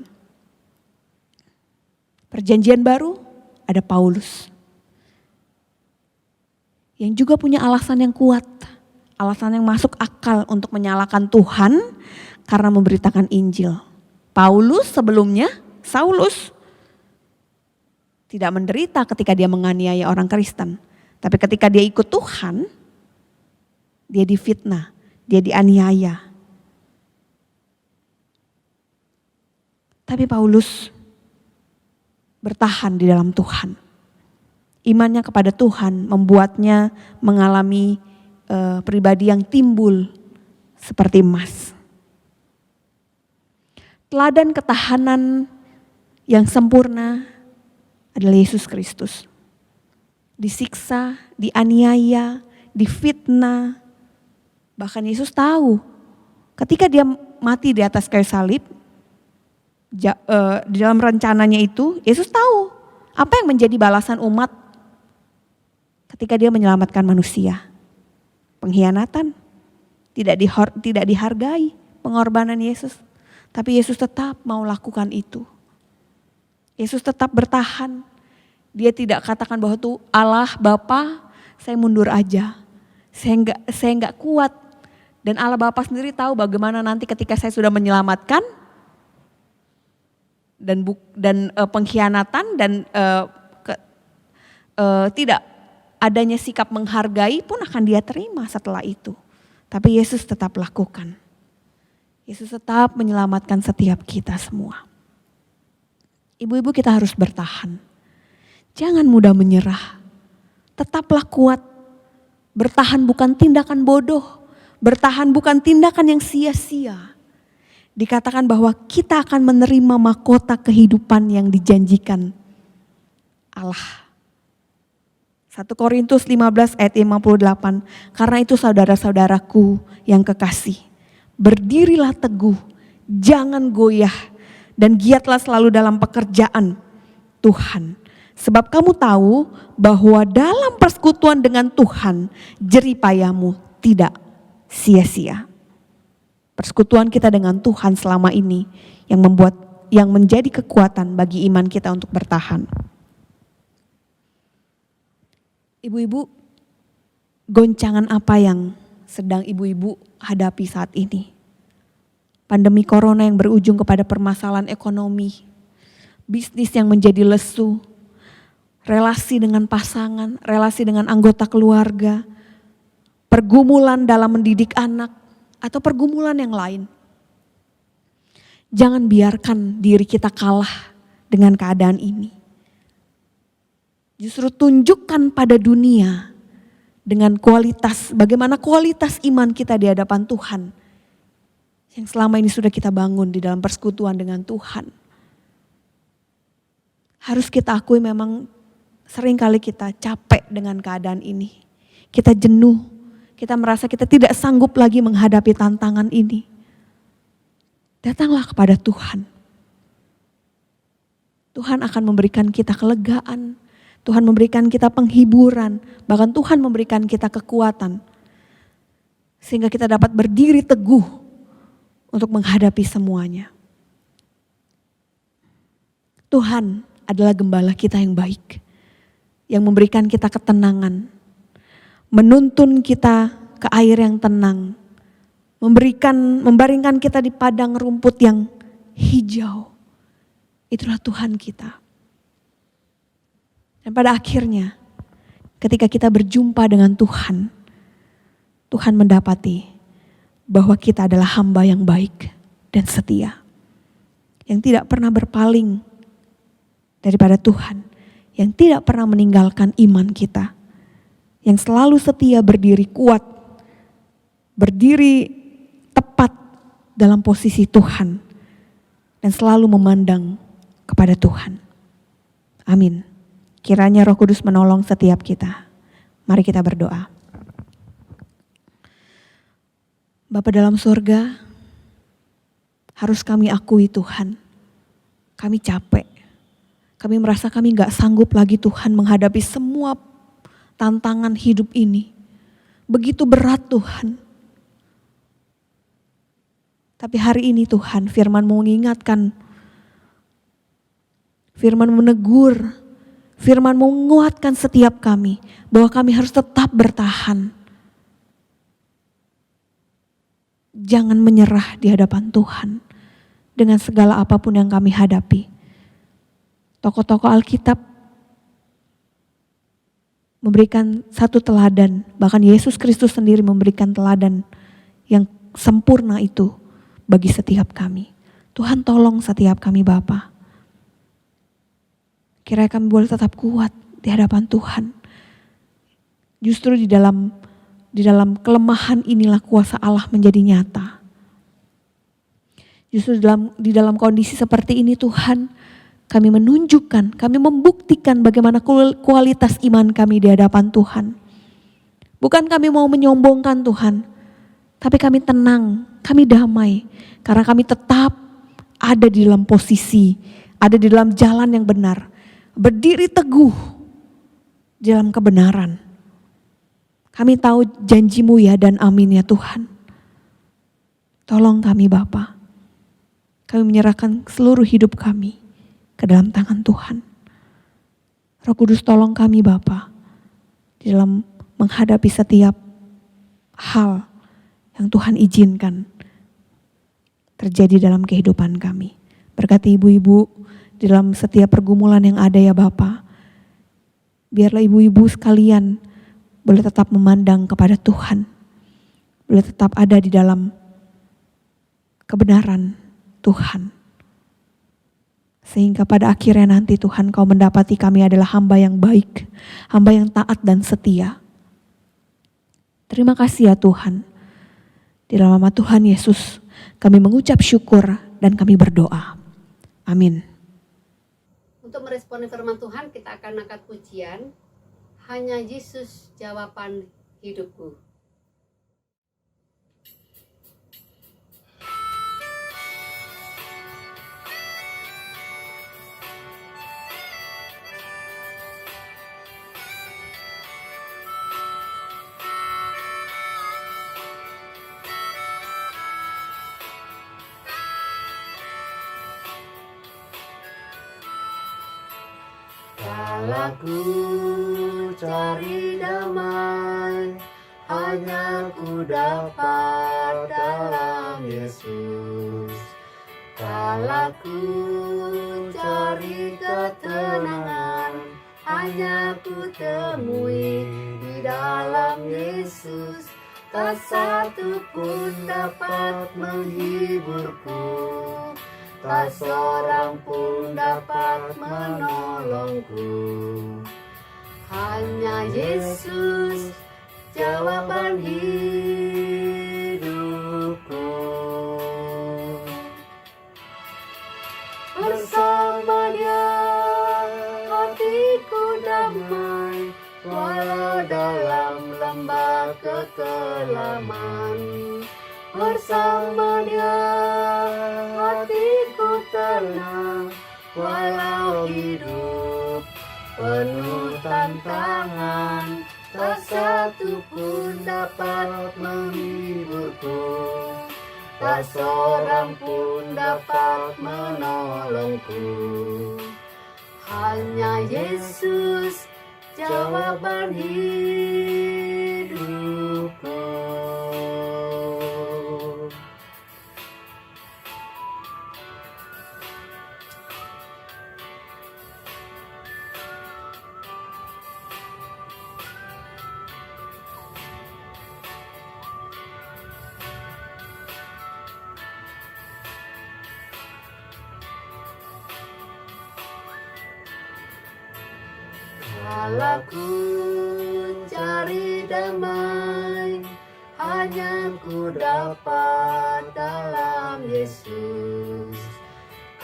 Perjanjian baru ada Paulus. Yang juga punya alasan yang kuat. Alasan yang masuk akal untuk menyalahkan Tuhan. karena memberitakan Injil. Paulus sebelumnya, Saulus, tidak menderita ketika dia menganiaya orang Kristen. Tapi ketika dia ikut Tuhan, dia difitnah, dia dianiaya. Tapi Paulus bertahan di dalam Tuhan. Imannya kepada Tuhan membuatnya mengalami pribadi yang timbul seperti emas. Teladan ketahanan yang sempurna adalah Yesus Kristus. Disiksa, dianiaya, difitnah. Bahkan Yesus tahu ketika dia mati di atas kayu salib, di dalam rencananya itu Yesus tahu apa yang menjadi balasan umat ketika dia menyelamatkan manusia. Pengkhianatan, tidak dihargai pengorbanan Yesus. Tapi Yesus tetap mau lakukan itu. Yesus tetap bertahan. Dia tidak katakan bahwa tuh Allah Bapa, saya mundur aja. Saya enggak kuat. Dan Allah Bapa sendiri tahu bagaimana nanti ketika saya sudah menyelamatkan dan pengkhianatan dan tidak adanya sikap menghargai pun akan dia terima setelah itu. Tapi Yesus tetap lakukan. Yesus tetap menyelamatkan setiap kita semua. Ibu-ibu, kita harus bertahan. Jangan mudah menyerah. Tetaplah kuat. Bertahan bukan tindakan bodoh. Bertahan bukan tindakan yang sia-sia. Dikatakan bahwa kita akan menerima mahkota kehidupan yang dijanjikan Allah. 1 Korintus 15 ayat 58. Karena itu saudara-saudaraku yang kekasih, berdirilah teguh, jangan goyah, dan giatlah selalu dalam pekerjaan Tuhan. Sebab kamu tahu bahwa dalam persekutuan dengan Tuhan, jerih payahmu tidak sia-sia. Persekutuan kita dengan Tuhan selama ini yang menjadi kekuatan bagi iman kita untuk bertahan. Ibu-ibu, goncangan apa yang sedang ibu-ibu hadapi saat ini? Pandemi corona yang berujung kepada permasalahan ekonomi, bisnis yang menjadi lesu, relasi dengan pasangan, relasi dengan anggota keluarga, pergumulan dalam mendidik anak, atau pergumulan yang lain. Jangan biarkan diri kita kalah dengan keadaan ini. Justru tunjukkan pada dunia dengan bagaimana kualitas iman kita di hadapan Tuhan. Yang selama ini sudah kita bangun di dalam persekutuan dengan Tuhan. Harus kita akui memang seringkali kita capek dengan keadaan ini. Kita jenuh, kita merasa kita tidak sanggup lagi menghadapi tantangan ini. Datanglah kepada Tuhan. Tuhan akan memberikan kita kelegaan. Tuhan memberikan kita penghiburan, bahkan Tuhan memberikan kita kekuatan. Sehingga kita dapat berdiri teguh untuk menghadapi semuanya. Tuhan adalah gembala kita yang baik, yang memberikan kita ketenangan, menuntun kita ke air yang tenang, membaringkan kita di padang rumput yang hijau. Itulah Tuhan kita. Dan pada akhirnya ketika kita berjumpa dengan Tuhan, Tuhan mendapati bahwa kita adalah hamba yang baik dan setia. Yang tidak pernah berpaling daripada Tuhan. Yang tidak pernah meninggalkan iman kita. Yang selalu setia berdiri kuat, berdiri tepat dalam posisi Tuhan. Dan selalu memandang kepada Tuhan. Amin. Kiranya Roh Kudus menolong setiap kita. Mari kita berdoa. Bapa dalam surga, harus kami akui Tuhan, kami capek. Kami merasa kami gak sanggup lagi Tuhan menghadapi semua tantangan hidup ini. Begitu berat Tuhan. Tapi hari ini Tuhan, firman mengingatkan, firman menegur, firman menguatkan setiap kami bahwa kami harus tetap bertahan. jangan menyerah di hadapan Tuhan dengan segala apapun yang kami hadapi. Tokoh-tokoh Alkitab memberikan satu teladan, bahkan Yesus Kristus sendiri memberikan teladan yang sempurna itu bagi setiap kami. Tuhan tolong setiap kami Bapa. Kiranya kami boleh tetap kuat di hadapan Tuhan. Justru di dalam kelemahan inilah kuasa Allah menjadi nyata. Justru di dalam kondisi seperti ini Tuhan, kami menunjukkan, kami membuktikan bagaimana kualitas iman kami di hadapan Tuhan. Bukan kami mau menyombongkan Tuhan, tapi kami tenang, kami damai. Karena kami tetap ada di dalam posisi, ada di dalam jalan yang benar. Berdiri teguh di dalam kebenaran. Kami tahu janji-Mu ya dan amin ya Tuhan. Tolong kami Bapa. Kami menyerahkan seluruh hidup kami ke dalam tangan Tuhan. Roh Kudus tolong kami Bapa di dalam menghadapi setiap hal yang Tuhan izinkan terjadi dalam kehidupan kami. Berkati ibu-ibu di dalam setiap pergumulan yang ada ya Bapa. Biarlah ibu-ibu sekalian boleh tetap memandang kepada Tuhan. Boleh tetap ada di dalam kebenaran Tuhan. Sehingga pada akhirnya nanti Tuhan Kau mendapati kami adalah hamba yang baik, hamba yang taat dan setia. Terima kasih ya Tuhan. Di dalam nama Tuhan Yesus kami mengucap syukur dan kami berdoa. Amin. Untuk meresponi firman Tuhan kita akan angkat pujian Hanya Yesus Jawaban Hidupku. Kalaku cari damai, hanya ku dapat dalam Yesus. Kalaku cari ketenangan, hanya ku temui di dalam Yesus. Tak satu pun dapat menghiburku, tak seorang pun dapat menolongku. Hanya Yesus jawaban hidupku. Bersama Dia hatiku damai, walau dalam lembah kekelaman. Bersama Dia hatiku tenang, walau hidup penuh tantangan. Tak satu pun dapat menghiburku, tak seorang pun dapat menolongku. Hanya Yesus jawaban hidupku. Kalaku cari damai, hanya ku dapat dalam Yesus.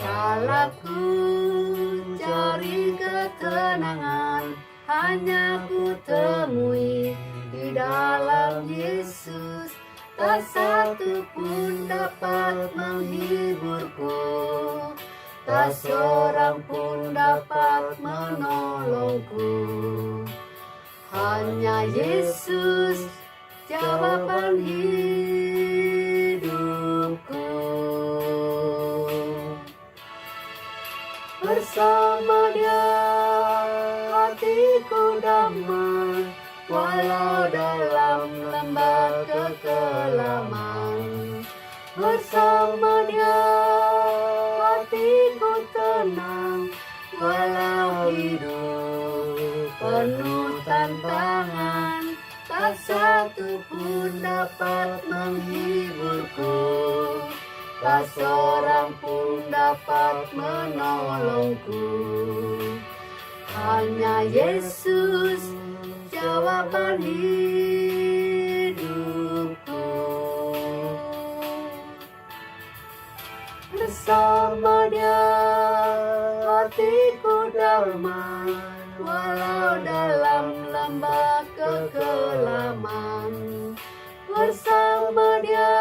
Kalaku cari ketenangan, hanya ku temui di dalam Yesus. Tak satu pun dapat menghiburku, tak seorang pun dapat menolongku. Hanya Yesus jawaban hidupku. Bersama Dia hatiku damai, walau dalam lembah kekelaman. Bersama Dia hatiku tenang, walau hidup penuh tantangan, tak satu pun dapat menghiburku, tak seorang pun dapat menolongku. Hanya Yesus jawaban hidupku. Bersama Dia hatiku damai, walau dalam lembah kekelaman. Bersama Dia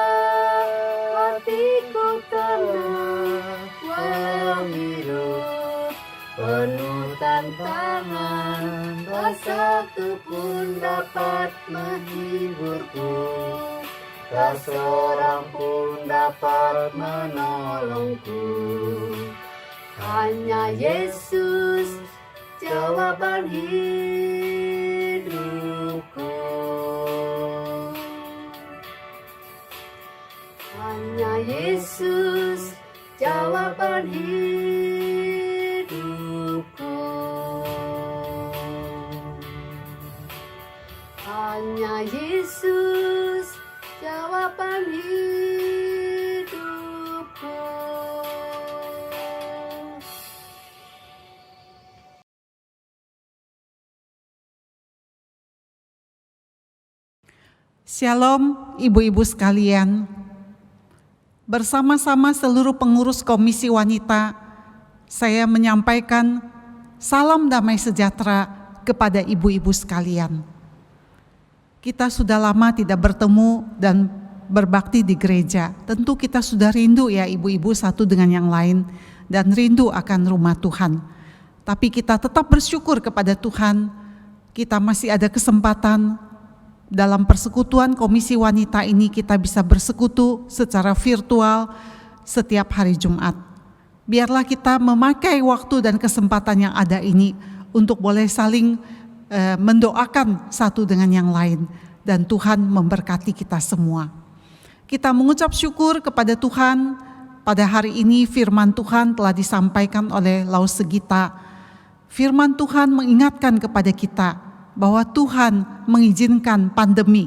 hatiku tenang, walau hidup penuh tantangan, tak satu pun dapat menghiburku, tak seorang pun dapat menolongku. Hanya Yesus jawaban hidupku. Hanya Yesus jawaban hidupku. Hanya Yesus jawaban hidupku. Shalom ibu-ibu sekalian. Bersama-sama seluruh pengurus Komisi Wanita, saya menyampaikan salam damai sejahtera kepada ibu-ibu sekalian. Kita sudah lama tidak bertemu dan berbakti di gereja. Tentu kita sudah rindu ya ibu-ibu satu dengan yang lain dan rindu akan rumah Tuhan. Tapi kita tetap bersyukur kepada Tuhan, kita masih ada kesempatan dalam persekutuan Komisi Wanita ini kita bisa bersekutu secara virtual setiap hari Jumat. Biarlah kita memakai waktu dan kesempatan yang ada ini untuk boleh saling mendoakan satu dengan yang lain dan Tuhan memberkati kita semua. Kita mengucap syukur kepada Tuhan pada hari ini firman Tuhan telah disampaikan oleh Laus Segita. Firman Tuhan mengingatkan kepada kita bahwa Tuhan mengizinkan pandemi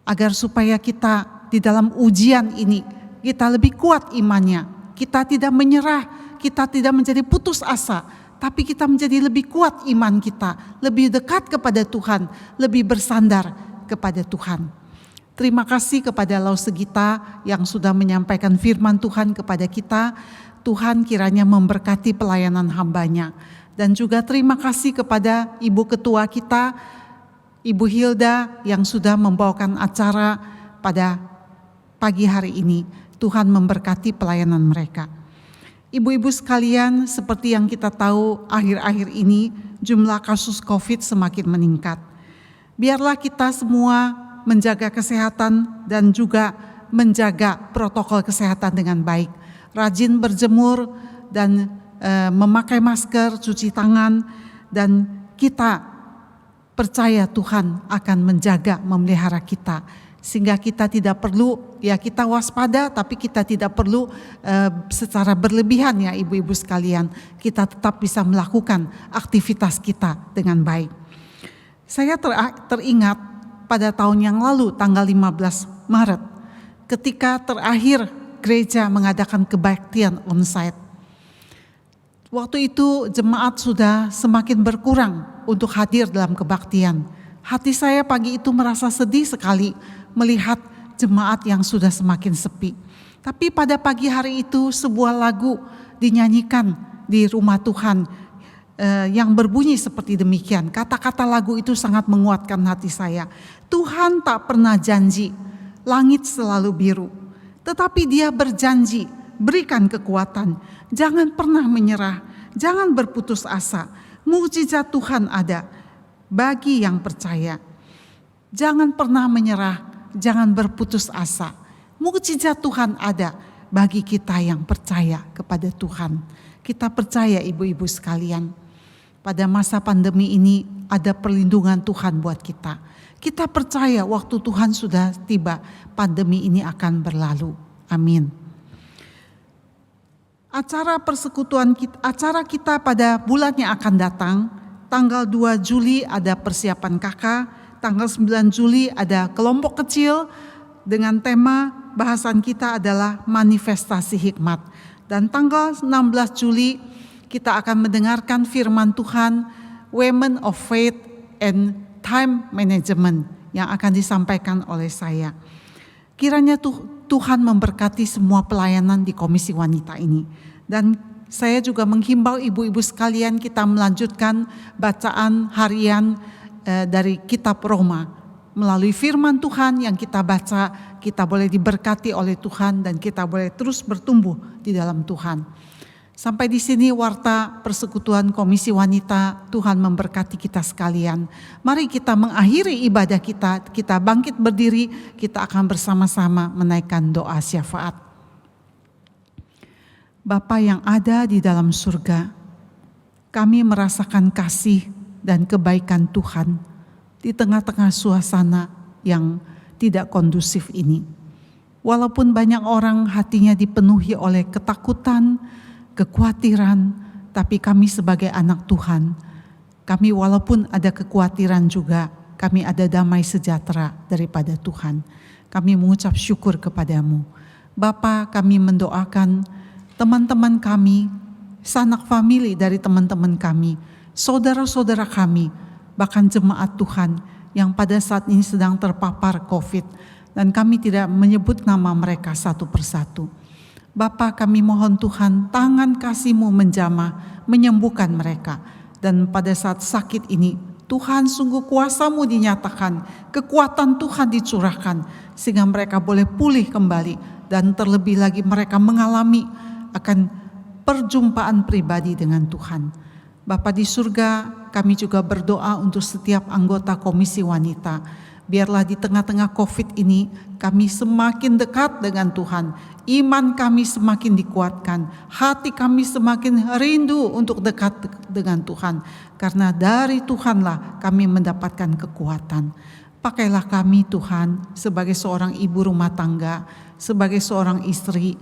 agar supaya kita di dalam ujian ini kita lebih kuat imannya, kita tidak menyerah, kita tidak menjadi putus asa, tapi kita menjadi lebih kuat iman kita, lebih dekat kepada Tuhan, lebih bersandar kepada Tuhan. Terima kasih kepada Laus Segita yang sudah menyampaikan firman Tuhan kepada kita. Tuhan kiranya memberkati pelayanan hamba-Nya. Dan juga terima kasih kepada Ibu Ketua kita, Ibu Hilda yang sudah membawakan acara pada pagi hari ini. Tuhan memberkati pelayanan mereka. Ibu-ibu sekalian, seperti yang kita tahu akhir-akhir ini jumlah kasus COVID semakin meningkat. Biarlah kita semua menjaga kesehatan dan juga menjaga protokol kesehatan dengan baik. Rajin berjemur dan memakai masker, cuci tangan, dan kita percaya Tuhan akan menjaga, memelihara kita. Sehingga kita tidak perlu, ya kita waspada, tapi kita tidak perlu secara berlebihan ya ibu-ibu sekalian. Kita tetap bisa melakukan aktivitas kita dengan baik. Saya teringat pada tahun yang lalu, tanggal 15 Maret, ketika terakhir gereja mengadakan kebaktian onsite. Waktu itu jemaat sudah semakin berkurang untuk hadir dalam kebaktian. Hati saya pagi itu merasa sedih sekali melihat jemaat yang sudah semakin sepi. Tapi pada pagi hari itu sebuah lagu dinyanyikan di rumah Tuhan yang berbunyi seperti demikian. Kata-kata lagu itu sangat menguatkan hati saya. Tuhan tak pernah janji, langit selalu biru. Tetapi Dia berjanji, berikan kekuatan. Jangan pernah menyerah, jangan berputus asa. Mukjizat Tuhan ada bagi yang percaya. Jangan pernah menyerah, jangan berputus asa. Mukjizat Tuhan ada bagi kita yang percaya kepada Tuhan. Kita percaya ibu-ibu sekalian, pada masa pandemi ini ada perlindungan Tuhan buat kita. Kita percaya waktu Tuhan sudah tiba, pandemi ini akan berlalu. Amin. Acara kita pada bulan yang akan datang, tanggal 2 Juli ada persiapan KK, tanggal 9 Juli ada kelompok kecil dengan tema bahasan kita adalah manifestasi hikmat. Dan tanggal 16 Juli kita akan mendengarkan firman Tuhan Women of Faith and Time Management yang akan disampaikan oleh saya. Kiranya Tuhan memberkati semua pelayanan di Komisi Wanita ini. Dan saya juga menghimbau ibu-ibu sekalian kita melanjutkan bacaan harian dari kitab Roma. Melalui firman Tuhan yang kita baca, kita boleh diberkati oleh Tuhan dan kita boleh terus bertumbuh di dalam Tuhan. Sampai di sini warta persekutuan Komisi Wanita. Tuhan memberkati kita sekalian. Mari kita mengakhiri ibadah kita bangkit berdiri, kita akan bersama-sama menaikkan doa syafaat. Bapa yang ada di dalam surga, kami merasakan kasih dan kebaikan Tuhan di tengah-tengah suasana yang tidak kondusif ini. Walaupun banyak orang hatinya dipenuhi oleh ketakutan, kekhawatiran, tapi kami sebagai anak Tuhan, kami walaupun ada kekhawatiran juga, kami ada damai sejahtera daripada Tuhan. Kami mengucap syukur kepadamu. Bapa, kami mendoakan teman-teman kami, sanak famili dari teman-teman kami, saudara-saudara kami, bahkan jemaat Tuhan yang pada saat ini sedang terpapar COVID, dan kami tidak menyebut nama mereka satu persatu. Bapa, kami mohon Tuhan, tangan kasih-Mu menjamah, menyembuhkan mereka. Dan pada saat sakit ini, Tuhan sungguh kuasa-Mu dinyatakan, kekuatan Tuhan dicurahkan, sehingga mereka boleh pulih kembali, dan terlebih lagi mereka mengalami akan perjumpaan pribadi dengan Tuhan. Bapa di surga, kami juga berdoa untuk setiap anggota Komisi Wanita. Biarlah di tengah-tengah COVID ini kami semakin dekat dengan Tuhan. Iman kami semakin dikuatkan. Hati kami semakin rindu untuk dekat dengan Tuhan. Karena dari Tuhanlah kami mendapatkan kekuatan. Pakailah kami Tuhan sebagai seorang ibu rumah tangga, sebagai seorang istri,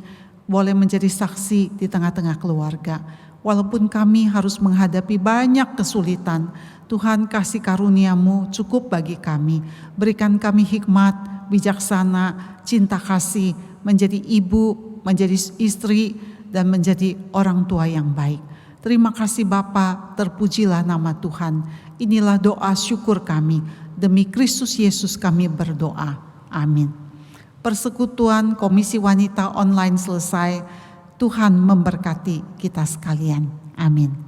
boleh menjadi saksi di tengah-tengah keluarga. Walaupun kami harus menghadapi banyak kesulitan, Tuhan kasih karunia-Mu cukup bagi kami. Berikan kami hikmat, bijaksana, cinta kasih, menjadi ibu, menjadi istri, dan menjadi orang tua yang baik. Terima kasih Bapa, terpujilah nama Tuhan. Inilah doa syukur kami. Demi Kristus Yesus kami berdoa. Amin. Persekutuan Komisi Wanita online selesai. Tuhan memberkati kita sekalian. Amin.